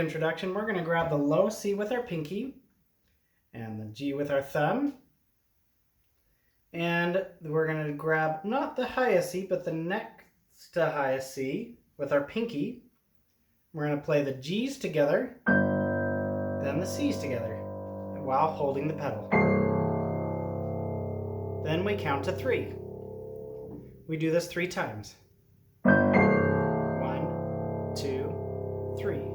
introduction, we're going to grab the low C with our pinky and the G with our thumb. And we're going to grab not the highest C, but the next to highest C with our pinky. We're going to play the G's together, then the C's together, while holding the pedal. Then we count to 3. We do this 3 times. 1, 2, 3.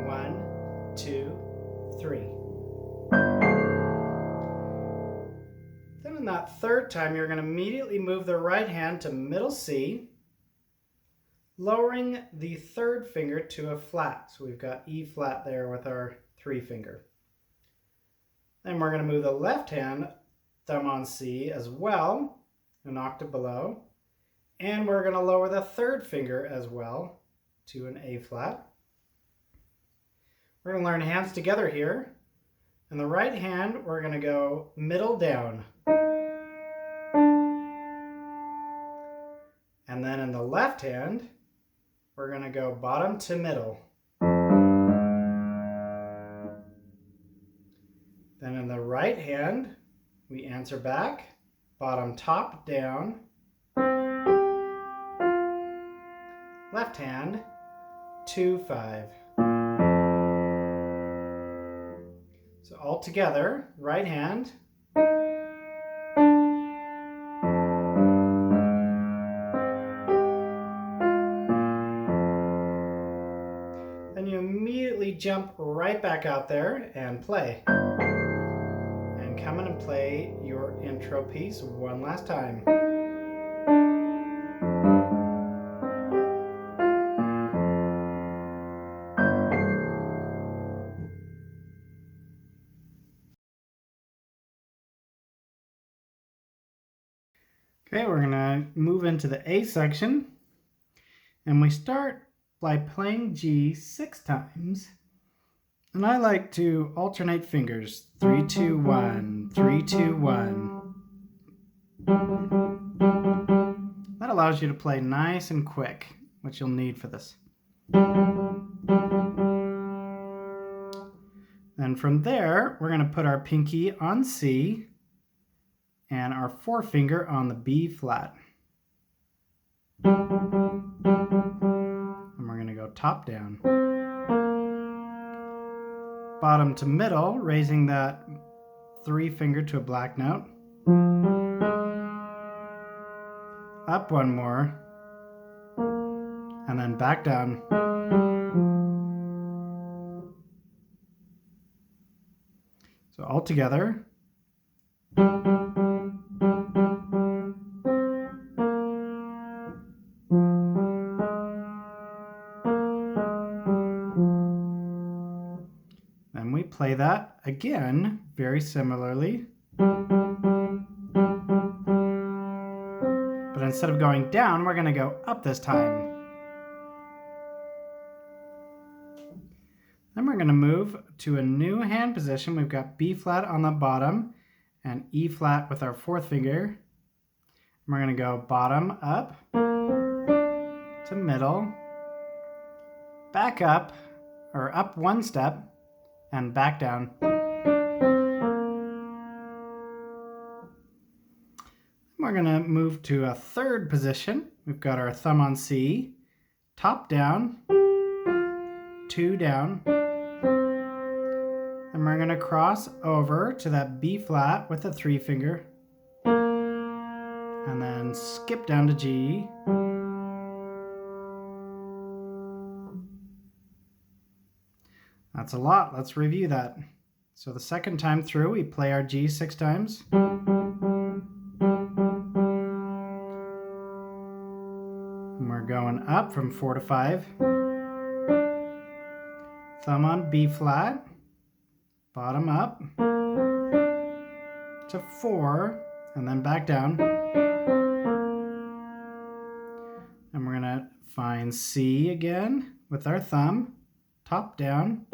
1, 2, 3. Then in that third time, you're going to immediately move the right hand to middle C, lowering the third finger to a flat. So we've got E flat there with our 3 finger. Then we're going to move the left hand, thumb on C as well, an octave below. And we're going to lower the third finger as well to an A flat. We're going to learn hands together here. In the right hand, we're going to go middle down. And then in the left hand, we're going to go bottom to middle. Then in the right hand, we answer back, bottom top down. Left hand, 2, 5. So all together, right hand. Then you immediately jump right back out there and play. And come in and play your intro piece one last time. Okay, we're going to move into the A section, and we start by playing G 6 times, and I like to alternate fingers, 3, 2, 1, 3, 2, 1. That allows you to play nice and quick, which you'll need for this. And from there, we're going to put our pinky on C, and our forefinger on the B flat. And we're going to go top down. Bottom to middle, raising that 3 finger to a black note. Up one more. And then back down. So all together. Then we play that again, very similarly. But instead of going down, we're going to go up this time. Then we're going to move to a new hand position. We've got B flat on the bottom and E flat with our 4th finger. And we're going to go bottom up to middle, back up, or up 1 step, and back down. We're going to move to a 3rd position. We've got our thumb on C, top down, 2 down, and we're going to cross over to that B flat with a 3 finger, and then skip down to G. That's a lot. Let's review that. So the second time through, we play our G 6 times. And we're going up from 4 to 5. Thumb on B flat. Bottom up to 4, and then back down. And we're going to find C again with our thumb. Top down.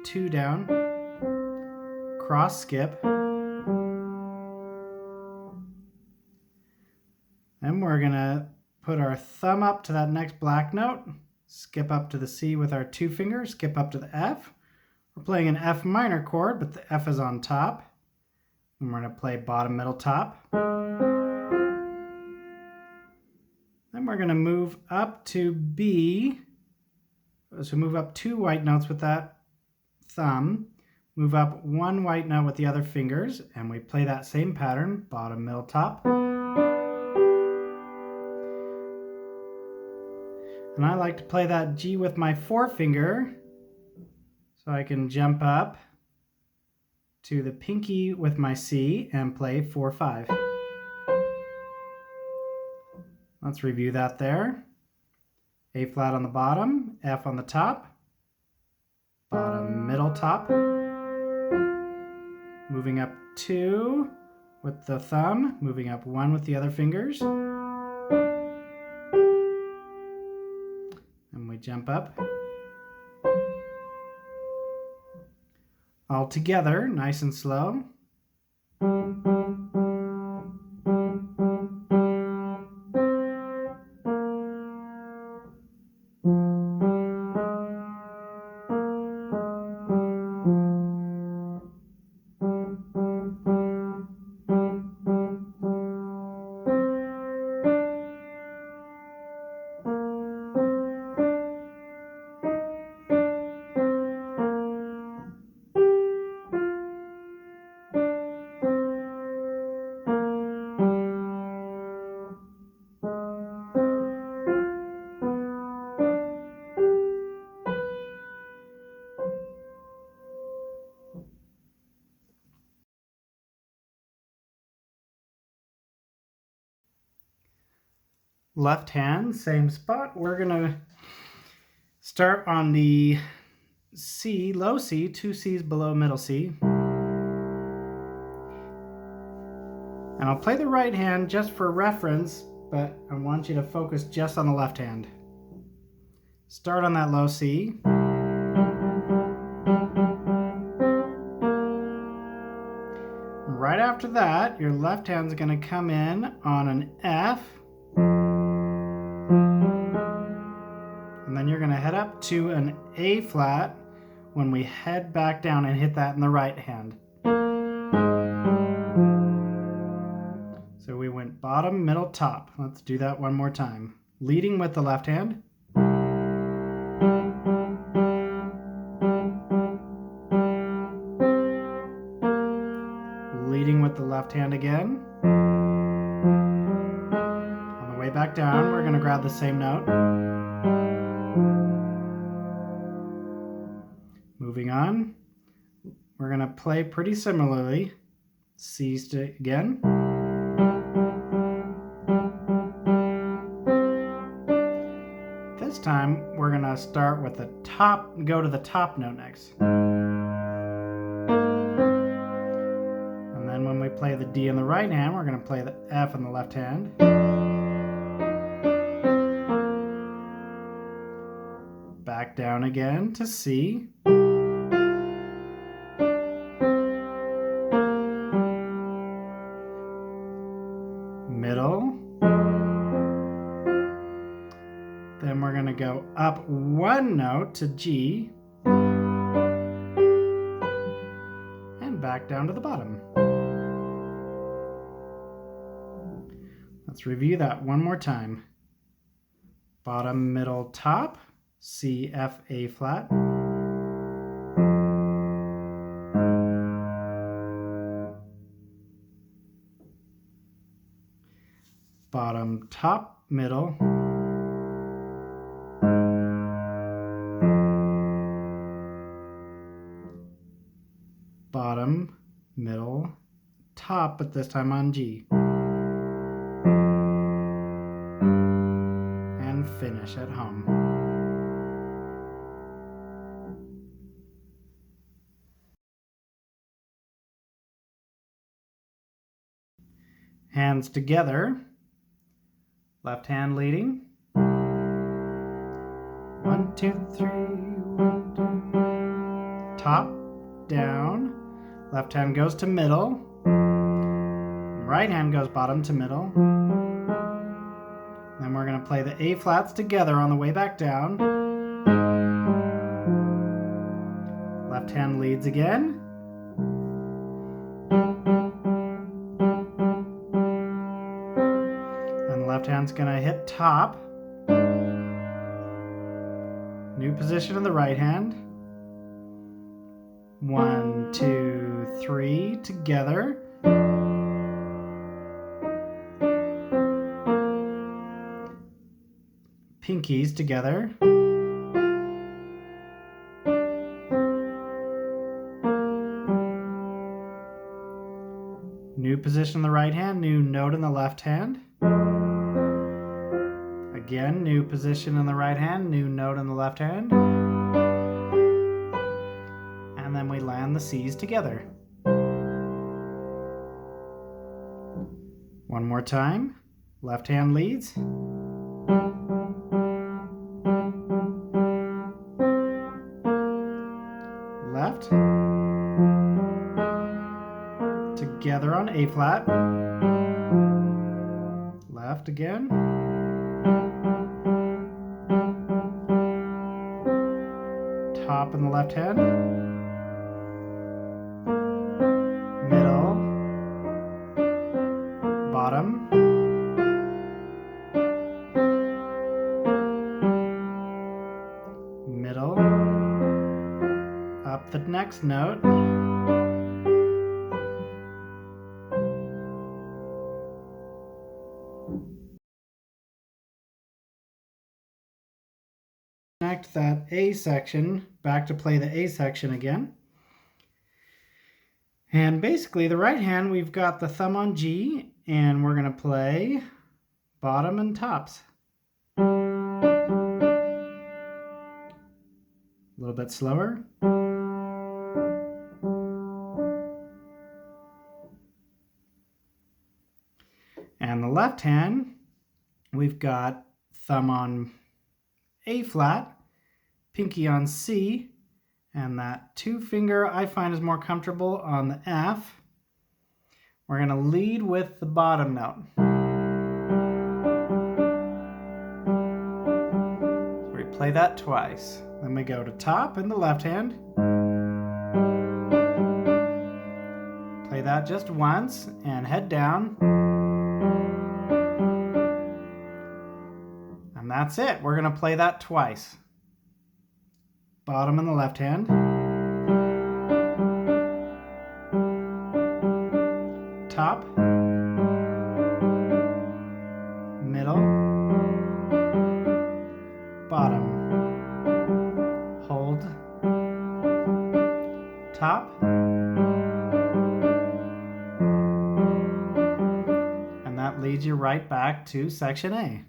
2 down, cross skip, and we're going to put our thumb up to that next black note, skip up to the C with our 2 fingers, skip up to the F. We're playing an F minor chord, but the F is on top. And we're going to play bottom, middle, top. Then we're going to move up to B. So move up 2 white notes with that thumb. Move up 1 white note with the other fingers, and we play that same pattern, bottom, middle, top. And I like to play that G with my 4-finger, so I can jump up to the pinky with my C and play 4-5. Let's review that there. A flat on the bottom, F on the top, bottom, middle, top. Moving up 2 with the thumb, moving up 1 with the other fingers. And we jump up. All together, nice and slow. Left hand, same spot. We're going to start on the C, low C, 2 C's below middle C. And I'll play the right hand just for reference, but I want you to focus just on the left hand. Start on that low C. Right after that, your left hand's going to come in on an F. And then you're going to head up to an A flat when we head back down and hit that in the right hand. So we went bottom, middle, top. Let's do that one more time. Leading with the left hand. Leading with the left hand again. On the way back down, we're going to grab the same note. Moving on, we're going to play pretty similarly. C's again. This time, we're going to start with the top, go to the top note next. And then when we play the D in the right hand, we're going to play the F in the left hand. Back down again to C. Middle. Then we're going to go up 1 note to G. And back down to the bottom. Let's review that one more time. Bottom, middle, top. C, F, A flat. Bottom, top, middle. Bottom, middle, top, but this time on G. And finish at home. Hands together, left hand leading. 1, 2, 3, 1, 2. Top, down. Left hand goes to middle. Right hand goes bottom to middle. Then we're going to play the A flats together on the way back down. left hand leads again. And the left hand's gonna hit top. New position in the right hand. 1, 2, 3 together. Pinkies together. New position in the right hand, new note in the left hand. Again, new position in the right hand, new note in the left hand. And then we land the C's together. One more time. Left hand leads. Left. Together on A flat. Left again. Top in the left hand. Middle. Bottom. Middle. Up the next note. Connect that A section back to play the A section again. And basically the right hand, we've got the thumb on G, and we're going to play bottom and tops. A little bit slower. And the left hand, we've got thumb on A flat, pinky on C, and that 2-finger I find is more comfortable on the F. We're going to lead with the bottom note. We play that twice. Then we go to top in the left hand. Play that just once and head down. And that's it. We're going to play that twice. Bottom in the left hand. Top. Middle. Bottom. Hold. Top. And that leads you right back to section A.